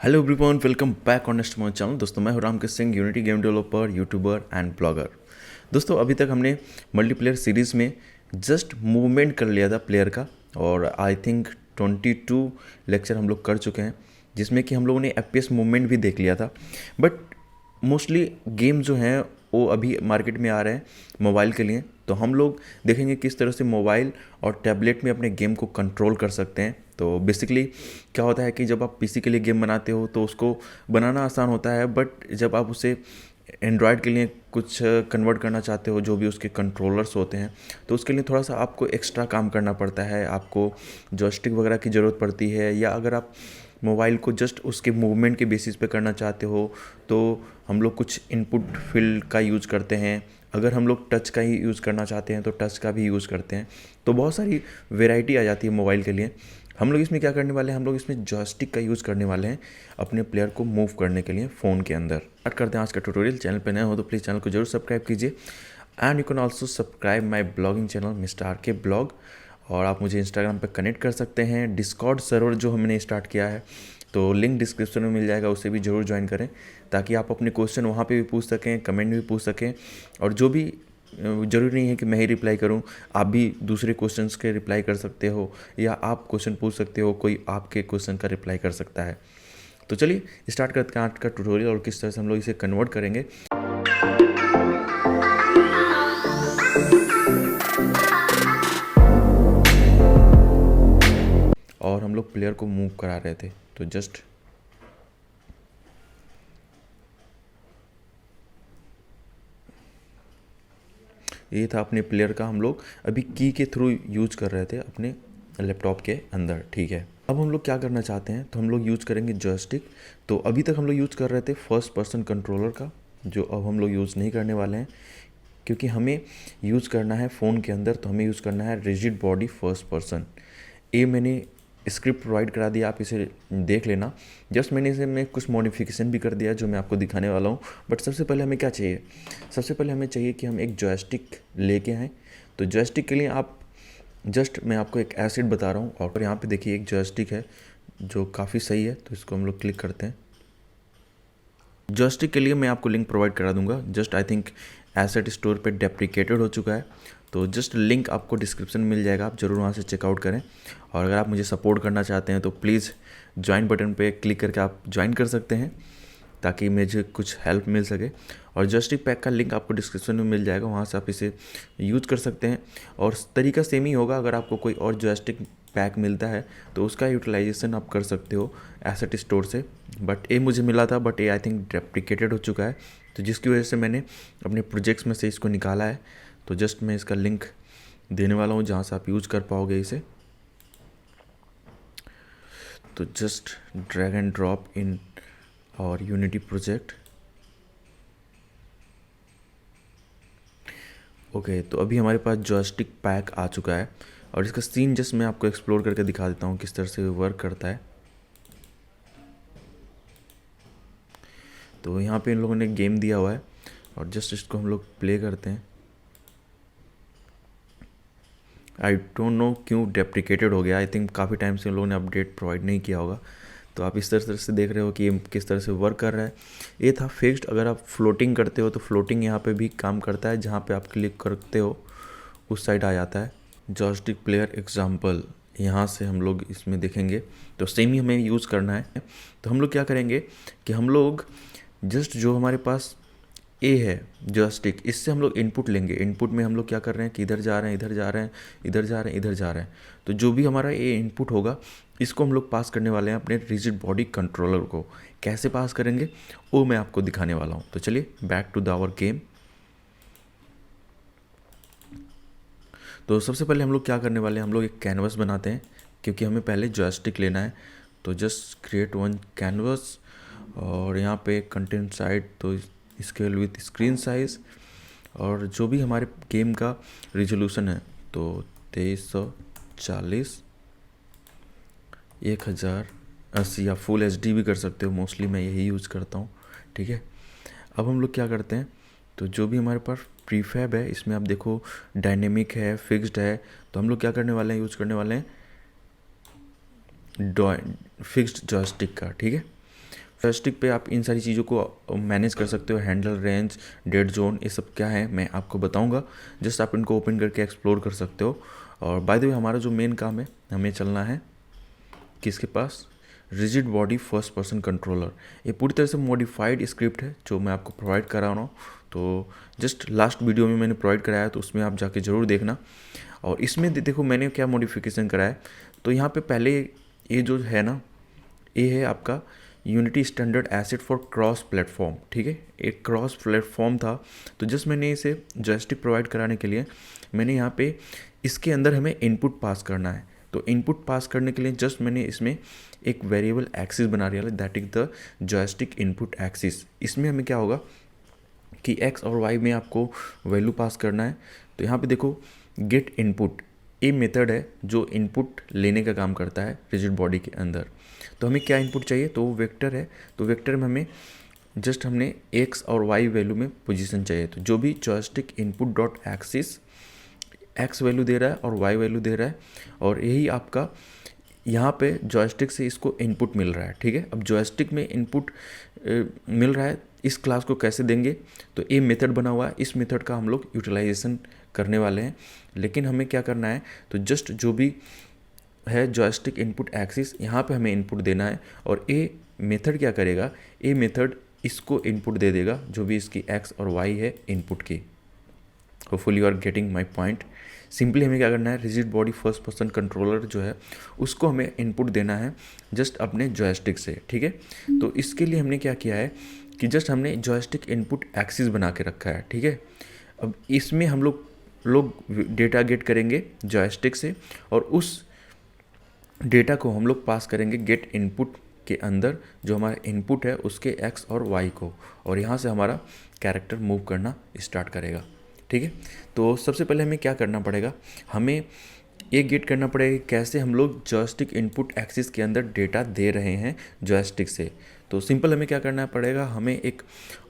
Hello everyone, welcome back on next my channel. दोस्तों मैं हूं Ramkrishna Singh, Unity game developer, YouTuber and blogger. दोस्तों अभी तक हमने मल्टीप्लेयर सीरीज़ में जस्ट मूवमेंट कर लिया था प्लेयर का, और आई थिंक 22 लेक्चर हम लोग कर चुके हैं, जिसमें कि हम लोगों ने FPS मूवमेंट भी देख लिया था। बट मोस्टली गेम जो हैं वो अभी मार्केट में आ रहे हैं मोबाइल के लिए, तो हम लोग देखेंगे किस तरह से मोबाइल और टैबलेट में अपने गेम को कंट्रोल कर सकते हैं। तो बेसिकली क्या होता है कि जब आप पीसी के लिए गेम बनाते हो तो उसको बनाना आसान होता है, बट जब आप उसे एंड्रॉयड के लिए कुछ कन्वर्ट करना चाहते हो, जो भी उसके कंट्रोलर्स होते हैं, तो उसके लिए थोड़ा सा आपको एक्स्ट्रा काम करना पड़ता है। आपको जॉयस्टिक वगैरह की ज़रूरत पड़ती है, या अगर आप मोबाइल को जस्ट उसके मूवमेंट के बेसिस पे करना चाहते हो तो हम लोग कुछ इनपुट फील्ड का यूज़ करते हैं। अगर हम लोग टच का ही यूज़ करना चाहते हैं तो टच का भी यूज़ करते हैं। तो बहुत सारी वैरायटी आ जाती है मोबाइल के लिए। हम लोग इसमें क्या करने वाले हैं, हम लोग इसमें जॉयस्टिक का यूज़ करने वाले हैं अपने प्लेयर को मूव करने के लिए फ़ोन के अंदर। स्टार्ट करते हैं आज का ट्यूटोरियल। चैनल पे नए हो तो प्लीज़ चैनल को जरूर सब्सक्राइब कीजिए, and you can also subscribe my blogging channel mister R K blog. और आप मुझे इंस्टाग्राम पे कनेक्ट कर सकते हैं। डिस्कॉर्ड सर्वर जो हमने स्टार्ट किया है, तो लिंक डिस्क्रिप्शन में मिल जाएगा, उसे भी ज़रूर ज्वाइन करें, ताकि आप अपने क्वेश्चन वहाँ पे भी पूछ सकें, कमेंट भी पूछ सकें। और जो भी ज़रूरी नहीं है कि मैं ही रिप्लाई करूं, आप भी दूसरे क्वेश्चंस के रिप्लाई कर सकते हो, या आप क्वेश्चन पूछ सकते हो, कोई आपके क्वेश्चन का रिप्लाई कर सकता है। तो चलिए स्टार्ट करते हैं आज का ट्यूटोरियल और किस तरह से हम लोग इसे कन्वर्ट करेंगे। और हम लोग प्लेयर को मूव करा रहे थे, तो जस्ट ये था अपने प्लेयर का, हम लोग अभी की के थ्रू यूज कर रहे थे अपने लैपटॉप के अंदर। ठीक है, अब हम लोग क्या करना चाहते हैं, तो हम लोग यूज़ करेंगे जॉयस्टिक। तो अभी तक हम लोग यूज़ कर रहे थे फर्स्ट पर्सन कंट्रोलर का, जो अब हम लोग यूज़ नहीं करने वाले हैं, क्योंकि हमें यूज़ करना है फ़ोन के अंदर। तो हमें यूज़ करना है रिजिड बॉडी फर्स्ट पर्सन। ये मैंने स्क्रिप्ट प्रोवाइड करा दिया, आप इसे देख लेना। जस्ट मैंने इसे में कुछ मॉडिफिकेशन भी कर दिया जो मैं आपको दिखाने वाला हूँ। बट सबसे पहले हमें क्या चाहिए, सबसे पहले हमें चाहिए कि हम एक जॉयस्टिक लेके आएँ। तो जॉयस्टिक के लिए आप जस्ट मैं आपको एक एसिड बता रहा हूँ, और यहाँ पे देखिए एक जॉयस्टिक है जो काफ़ी सही है। तो इसको हम लोग क्लिक करते हैं। जॉयस्टिक के लिए मैं आपको लिंक प्रोवाइड करा दूंगा। Just I think asset store पे डेप्रिकेटेड हो चुका है, तो जस्ट लिंक आपको डिस्क्रिप्शन में मिल जाएगा, आप ज़रूर वहाँ से चेकआउट करें। और अगर आप मुझे सपोर्ट करना चाहते हैं तो प्लीज़ ज्वाइन बटन पे क्लिक करके आप ज्वाइन कर सकते हैं, ताकि मुझे कुछ हेल्प मिल सके। और जॉयस्टिक पैक का लिंक आपको डिस्क्रिप्शन में मिल जाएगा, वहाँ से आप इसे यूज़ कर सकते हैं। और तरीका सेम ही होगा, अगर आपको कोई और जॉयस्टिक पैक मिलता है तो उसका यूटिलाइजेशन आप कर सकते हो एसेट स्टोर से। बट ये मुझे मिला था, बट ये आई थिंक डेप्रिकेटेड हो चुका है, तो जिसकी वजह से मैंने अपने प्रोजेक्ट्स में से इसको निकाला है। तो जस्ट मैं इसका लिंक देने वाला हूँ जहाँ से आप यूज़ कर पाओगे इसे। तो just drag and drop in और यूनिटी प्रोजेक्ट। ओके, तो अभी हमारे पास जॉयस्टिक पैक आ चुका है, और इसका सीन जस्ट मैं आपको एक्सप्लोर करके दिखा देता हूँ किस तरह से वर्क करता है। तो यहाँ पे इन लोगों ने गेम दिया हुआ है, और जस्ट इसको हम लोग प्ले करते हैं। आई डोंट नो क्यों डेप्रिकेटेड हो गया, आई थिंक काफ़ी टाइम से इन लोगों ने अपडेट प्रोवाइड नहीं किया होगा। तो आप इस तरह से देख रहे हो कि ये किस तरह से वर्क कर रहा है। ये था फिक्स्ड। अगर आप फ्लोटिंग करते हो तो फ्लोटिंग यहाँ पे भी काम करता है, जहाँ पे आप क्लिक करते हो उस साइड आ जाता है। जॉयस्टिक प्लेयर एग्जाम्पल, यहाँ से हम लोग इसमें देखेंगे, तो सेम ही हमें यूज़ करना है। तो हम लोग क्या करेंगे कि हम लोग जस्ट जो हमारे पास ए है जॉयस्टिक, इससे हम लोग इनपुट लेंगे। इनपुट में हम लोग क्या कर रहे हैं कि इधर जा रहे हैं, इधर जा रहे हैं, इधर जा रहे हैं, इधर जा रहे हैं। तो जो भी हमारा ए इनपुट होगा, इसको हम लोग पास करने वाले हैं अपने रिजिड बॉडी कंट्रोलर को। कैसे पास करेंगे वो मैं आपको दिखाने वाला हूँ। तो चलिए back to the our game. तो सबसे पहले हम लोग क्या करने वाले हैं, हम लोग एक कैनवस बनाते हैं, क्योंकि हमें पहले जॉयस्टिक लेना है। तो जस्ट क्रिएट वन कैनवस, और यहाँ पे कंटेंट साइड तो स्केल विथ स्क्रीन साइज़, और जो भी हमारे गेम का रिजोल्यूशन है तो 2340 1080, या फुल एचडी भी कर सकते हो, मोस्टली मैं यही यूज़ करता हूँ। ठीक है, अब हम लोग क्या करते हैं, तो जो भी हमारे पास प्रीफैब है, इसमें आप देखो डायनेमिक है, फिक्स्ड है। तो हम लोग क्या करने वाले हैं, यूज़ करने वाले हैं फिक्स्ड जॉयस्टिक का। ठीक है, जॉयस्टिक पे आप इन सारी चीज़ों को मैनेज कर सकते हो, हैंडल, रेंज, डेड जोन, ये सब क्या है मैं आपको बताऊंगा। जस्ट आप इनको ओपन करके एक्सप्लोर कर सकते हो। और बाय द वे हमारा जो मेन काम है, हमें चलना है किसके पास, rigid body first person controller. ये पूरी तरह से मॉडिफाइड स्क्रिप्ट है जो मैं आपको प्रोवाइड करा रहा हूँ। तो जस्ट लास्ट वीडियो में मैंने प्रोवाइड कराया, तो उसमें आप जाके ज़रूर देखना। और इसमें देखो मैंने क्या मॉडिफिकेशन करा है। तो यहाँ पे पहले ये जो है ना, ये है आपका unity standard asset for cross platform. ठीक है, एक क्रॉस प्लेटफॉर्म था। तो जस्ट मैंने इसे जॉयस्टिक प्रोवाइड कराने के लिए मैंने यहाँ पे इसके अंदर हमें इनपुट पास करना है। तो इनपुट पास करने के लिए जस्ट मैंने इसमें एक वेरिएबल एक्सिस बना दिया है, that is the joystick input axis. इसमें हमें क्या होगा कि एक्स और वाई में आपको वैल्यू पास करना है। तो यहाँ पे देखो गेट इनपुट, ये मेथड है जो इनपुट लेने का काम करता है रिजिड बॉडी के अंदर। तो हमें क्या इनपुट चाहिए, तो वो वेक्टर है। तो वेक्टर में हमें जस्ट हमने एक्स और वाई वैल्यू में पोजीशन चाहिए। तो जो भी joystick input dot axis x value दे रहा है और वाई वैल्यू दे रहा है, और यही आपका यहाँ पे जॉयस्टिक से इसको इनपुट मिल रहा है। ठीक है, अब जॉयस्टिक में इनपुट मिल रहा है, इस क्लास को कैसे देंगे, तो ये मेथड बना हुआ है। इस मेथड का हम लोग यूटिलाइजेशन करने वाले हैं। लेकिन हमें क्या करना है, तो जस्ट जो भी है जॉयस्टिक इनपुट एक्सिस, यहाँ पे हमें इनपुट देना है। और ये मेथड क्या करेगा, ये मेथड इसको इनपुट दे देगा जो भी इसकी एक्स और वाई है इनपुट की। Hopefully you are getting my point. Simply हमें क्या करना है, rigid body first person controller जो है उसको हमें इनपुट देना है जस्ट अपने जॉयस्टिक से। ठीक है, तो इसके लिए हमने क्या किया है कि जस्ट हमने जॉयस्टिक इनपुट एक्सिस बना के रखा है। ठीक है, अब इसमें हम लोग डेटा गेट करेंगे जॉयस्टिक से, और उस डेटा को हम लोग पास करेंगे गेट इनपुट के अंदर, जो हमारा इनपुट है उसके एक्स और वाई को, और यहाँ से हमारा कैरेक्टर मूव करना स्टार्ट करेगा। ठीक है, तो सबसे पहले हमें क्या करना पड़ेगा, हमें ये गेट करना पड़ेगा कैसे हम लोग जॉयस्टिक इनपुट एक्सिस के अंदर डेटा दे रहे हैं जॉयस्टिक से। तो सिंपल हमें क्या करना पड़ेगा, हमें एक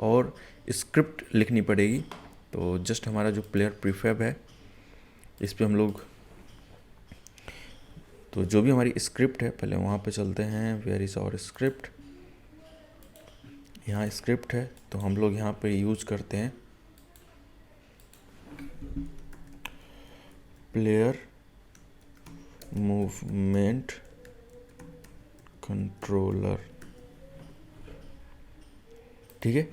और स्क्रिप्ट लिखनी पड़ेगी। तो जस्ट हमारा जो प्लेयर प्रीफैब है इस पर हम लोग, तो जो भी हमारी स्क्रिप्ट है पहले वहाँ पे चलते हैं, वेयर इज़ आवर स्क्रिप्ट। यहाँ स्क्रिप्ट है तो हम लोग यहाँ पे यूज़ करते हैं प्लेयर मूवमेंट कंट्रोलर। ठीक है,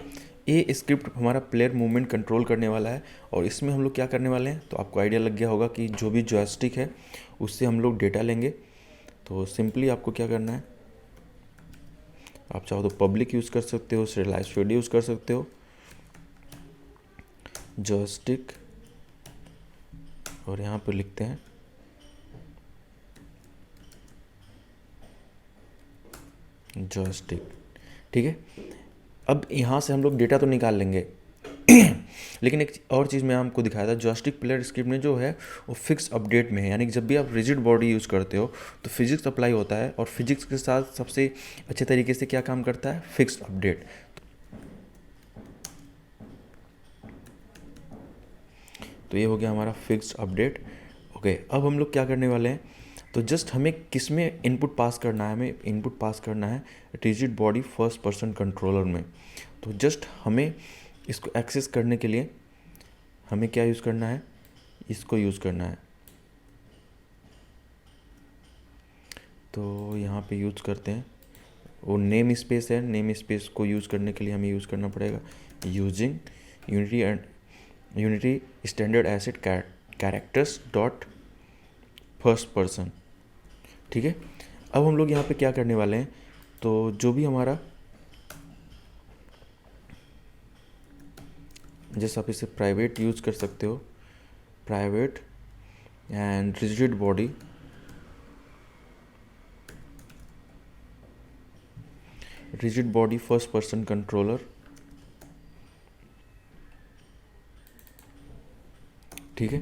ये स्क्रिप्ट हमारा प्लेयर मूवमेंट कंट्रोल करने वाला है। और इसमें हम लोग क्या करने वाले हैं, तो आपको आइडिया लग गया होगा कि जो भी जॉयस्टिक है उससे हम लोग डेटा लेंगे। तो सिंपली आपको क्या करना है, आप चाहो तो पब्लिक यूज़ कर सकते हो, serialized फीड यूज़ कर सकते हो, जॉयस्टिक, और यहाँ पे लिखते हैं जॉयस्टिक। ठीक है, अब यहाँ से हम लोग डेटा तो निकाल लेंगे लेकिन एक और चीज़ मैं आपको दिखाया था, जॉयस्टिक प्लेयर स्क्रिप्ट में जो है वो फिक्स अपडेट में है। यानी कि जब भी आप रिजिड बॉडी यूज़ करते हो तो फिजिक्स अप्लाई होता है, और फिजिक्स के साथ सबसे अच्छे तरीके से क्या काम करता है, फिक्स अपडेट। तो ये हो गया हमारा फिक्स अपडेट। ओके, अब हम लोग क्या करने वाले हैं, तो जस्ट हमें किस में इनपुट पास करना है, हमें इनपुट पास करना है rigid body first person controller में। तो जस्ट हमें इसको एक्सेस करने के लिए हमें क्या यूज़ करना है, इसको यूज़ करना है। तो यहाँ पे यूज़ करते हैं, वो नेम स्पेस है, नेम स्पेस को यूज़ करने के लिए हमें यूज़ करना पड़ेगा using unity standard asset characters dot first person. ठीक है, अब हम लोग यहाँ पे क्या करने वाले हैं, तो जो भी हमारा, जैसे आप इसे प्राइवेट यूज़ कर सकते हो, private and rigid body first person controller. ठीक है,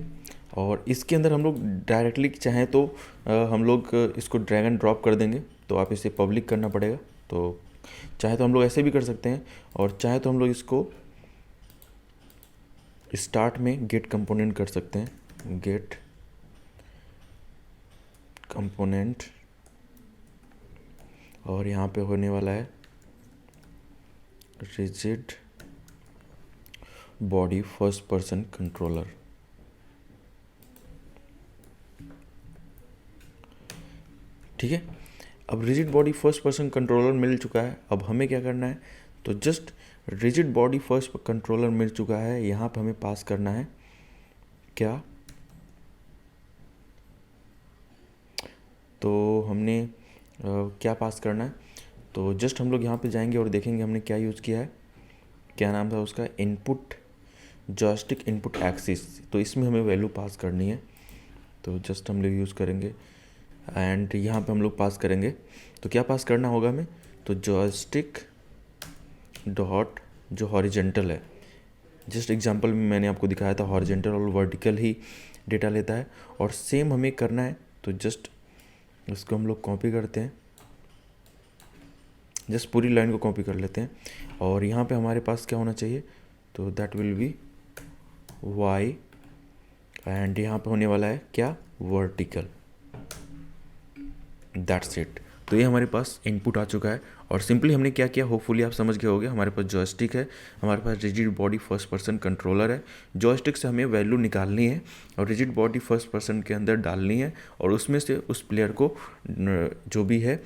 और इसके अंदर हम लोग डायरेक्टली चाहें तो हम लोग इसको ड्रैग एंड ड्रॉप कर देंगे। तो आप इसे पब्लिक करना पड़ेगा। तो चाहे तो हम लोग ऐसे भी कर सकते हैं, और चाहे तो हम लोग इसको स्टार्ट में गेट कंपोनेंट कर सकते हैं, गेट कंपोनेंट, और यहाँ पे होने वाला है rigid body first person controller. ठीक है, अब rigid body first person controller मिल चुका है। अब हमें क्या करना है, तो just rigid body first controller मिल चुका है, यहाँ पे हमें पास करना है क्या, तो हमने क्या पास करना है, तो जस्ट हम लोग यहाँ पे जाएंगे और देखेंगे हमने क्या यूज़ किया है, क्या नाम था उसका, इनपुट जॉयस्टिक इनपुट एक्सिस। तो इसमें हमें वैल्यू पास करनी है, तो जस्ट हम लोग यूज़ करेंगे एंड यहाँ पे हम लोग पास करेंगे। तो क्या पास करना होगा हमें, तो जॉयस्टिक डॉट जो हॉरिजेंटल है, जस्ट एग्जांपल में मैंने आपको दिखाया था हॉरिजेंटल और वर्टिकल ही डेटा लेता है, और सेम हमें करना है। तो जस्ट इसको हम लोग कॉपी करते हैं, जस्ट पूरी लाइन को कॉपी कर लेते हैं, और यहाँ पे हमारे पास क्या होना चाहिए, तो that will be Y and यहाँ पे होने वाला है क्या, वर्टिकल। That's it. तो ये हमारे पास इनपुट आ चुका है, और सिंपली हमने क्या किया, होपफुली आप समझ गए होंगे। हमारे पास जॉयस्टिक है, हमारे पास rigid body first person controller है, जॉयस्टिक से हमें वैल्यू निकालनी है और रिजिड बॉडी फर्स्ट पर्सन के अंदर डालनी है, और उसमें से उस प्लेयर को जो भी है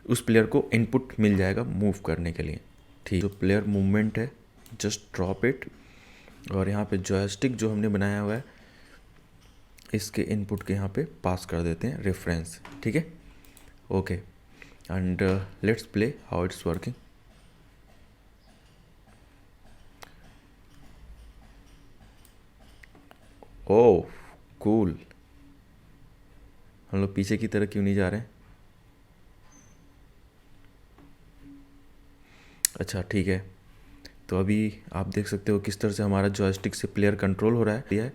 उस प्लेयर को इनपुट मिल जाएगा मूव करने के लिए। ठीक, जो प्लेयर मूवमेंट है जस्ट ड्रॉप इट, और यहाँ पे जॉयस्टिक जो हमने बनाया हुआ है इसके इनपुट के यहाँ पे पास कर देते हैं रेफरेंस। ठीक है, okay, and let's play how it's working. Oh cool, हम लोग पीछे की तरह क्यों नहीं जा रहे हैं, अच्छा ठीक है। तो अभी आप देख सकते हो किस तरह से हमारा जॉयस्टिक से प्लेयर कंट्रोल हो रहा है,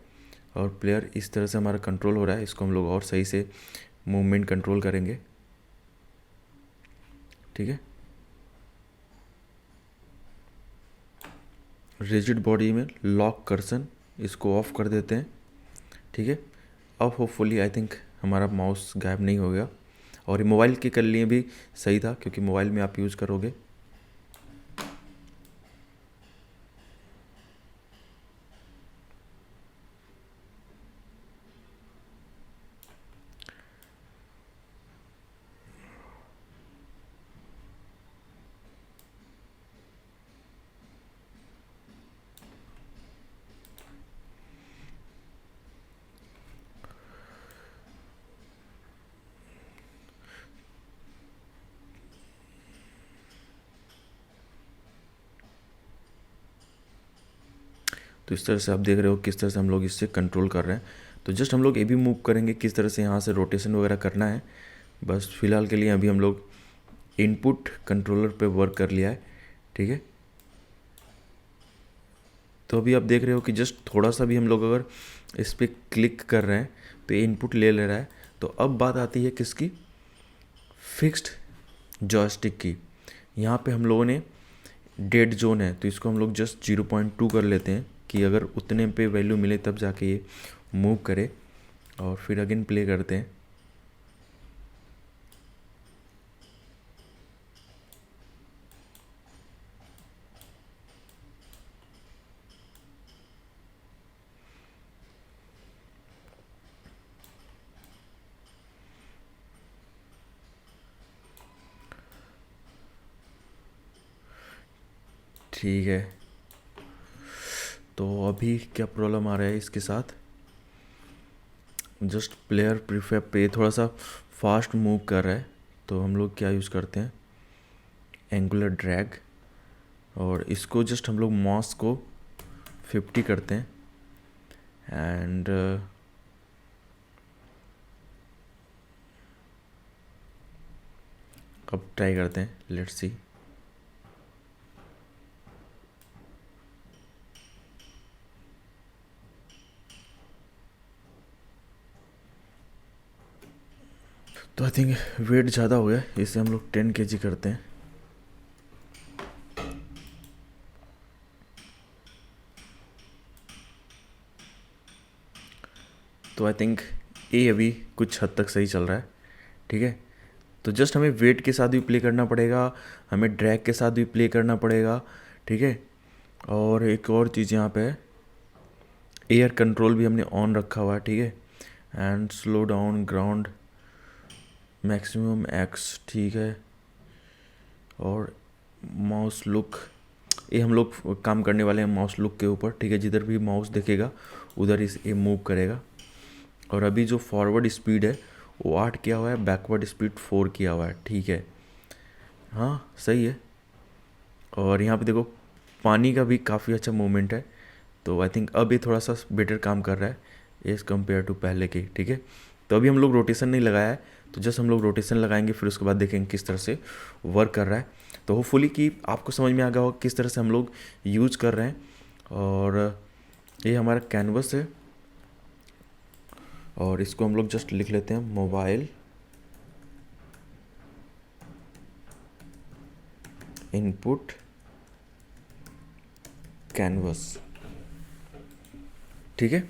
और प्लेयर इस तरह से हमारा कंट्रोल हो रहा है। इसको हम लोग और सही से मूवमेंट कंट्रोल करेंगे। ठीक है, रिजिड बॉडी में लॉक कर्सन इसको ऑफ कर देते हैं। ठीक है, अब होपफुली आई थिंक हमारा माउस गायब नहीं हो गया, और ये मोबाइल के कर लिए भी सही था क्योंकि मोबाइल में आप यूज़ करोगे। तो इस तरह से आप देख रहे हो किस तरह से हम लोग इससे कंट्रोल कर रहे हैं। तो जस्ट हम लोग ये भी मूव करेंगे किस तरह से यहाँ से रोटेशन वगैरह करना है। बस फिलहाल के लिए अभी हम लोग इनपुट कंट्रोलर पे वर्क कर लिया है। ठीक है, तो अभी आप देख रहे हो कि जस्ट थोड़ा सा भी हम लोग अगर इस पर क्लिक कर रहे हैं तो ये इनपुट ले ले रहा है। तो अब बात आती है किसकी, फिक्स्ड जॉयस्टिक की। यहाँ पे हम लोगों ने डेड जोन है तो इसको हम लोग जस्ट 0.2 कर लेते हैं कि अगर उतने पे वैल्यू मिले तब जाके ये मूव करे, और फिर अगेन प्ले करते हैं। ठीक है, तो अभी क्या प्रॉब्लम आ रहा है इसके साथ, जस्ट प्लेयर प्रीफेयर पे थोड़ा सा फास्ट मूव कर रहा है। तो हम लोग क्या यूज़ करते हैं, एंगुलर ड्रैग, और इसको जस्ट हम लोग माउस को 50 करते हैं एंड अब ट्राई करते हैं, लेट्स सी। तो आई थिंक वेट ज़्यादा हो गया, इसे हम लोग 10 kg करते हैं। तो आई थिंक ये अभी कुछ हद तक सही चल रहा है। ठीक है, तो जस्ट हमें वेट के साथ भी प्ले करना पड़ेगा, हमें ड्रैग के साथ भी प्ले करना पड़ेगा, ठीक है। और एक और चीज़ यहाँ पे है, एयर कंट्रोल भी हमने ऑन रखा हुआ है, ठीक है। And slow down ground maximum x, ठीक है। और माउस लुक, ये हम लोग काम करने वाले हैं माउस लुक के ऊपर, ठीक है। जिधर भी माउस देखेगा उधर इस ये मूव करेगा। और अभी जो फॉरवर्ड स्पीड है वो 8 किया हुआ है, बैकवर्ड स्पीड 4 किया हुआ है, ठीक है। हाँ सही है। और यहाँ पे देखो पानी का भी काफ़ी अच्छा मूवमेंट है, तो आई थिंक अब ये थोड़ा सा बेटर काम कर रहा है एज़ कम्पेयर टू पहले के, ठीक है। तो अभी हम लोग रोटेशन नहीं लगाया है, तो जस्ट हम लोग रोटेशन लगाएंगे, फिर उसके बाद देखेंगे किस तरह से वर्क कर रहा है। तो होपफुली कि आपको समझ में आ गया होगा किस तरह से हम लोग यूज कर रहे हैं। और ये हमारा कैनवस है, और इसको हम लोग जस्ट लिख लेते हैं मोबाइल इनपुट कैनवस, ठीक है।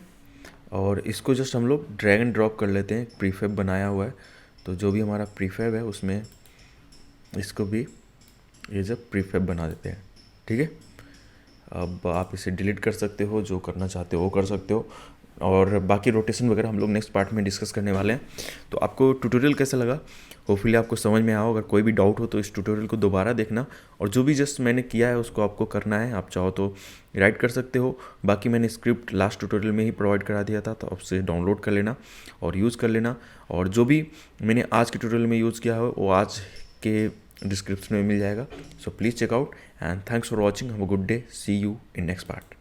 और इसको जस्ट हम लोग ड्रैग एंड ड्रॉप कर लेते हैं, प्रीफैब बनाया हुआ है, तो जो भी हमारा प्रीफैब है उसमें इसको भी ये जब प्रीफैब बना देते हैं, ठीक है। अब आप इसे डिलीट कर सकते हो, जो करना चाहते हो वो कर सकते हो। और बाकी रोटेशन वगैरह हम लोग नेक्स्ट पार्ट में डिस्कस करने वाले हैं। तो आपको ट्यूटोरियल कैसा लगा, होपफुली आपको समझ में आया हो। अगर कोई भी डाउट हो तो इस ट्यूटोरियल को दोबारा देखना, और जो भी जस्ट मैंने किया है उसको आपको करना है। आप चाहो तो राइट कर सकते हो, बाकी मैंने स्क्रिप्ट लास्ट ट्यूटोरियल में ही प्रोवाइड करा दिया था, तो आप उसे डाउनलोड कर लेना और यूज़ कर लेना। और जो भी मैंने आज के ट्यूटोरियल में यूज़ किया है वो आज के डिस्क्रिप्शन में मिल जाएगा। So please check out and thanks for watching. Have a good day, see you in next part.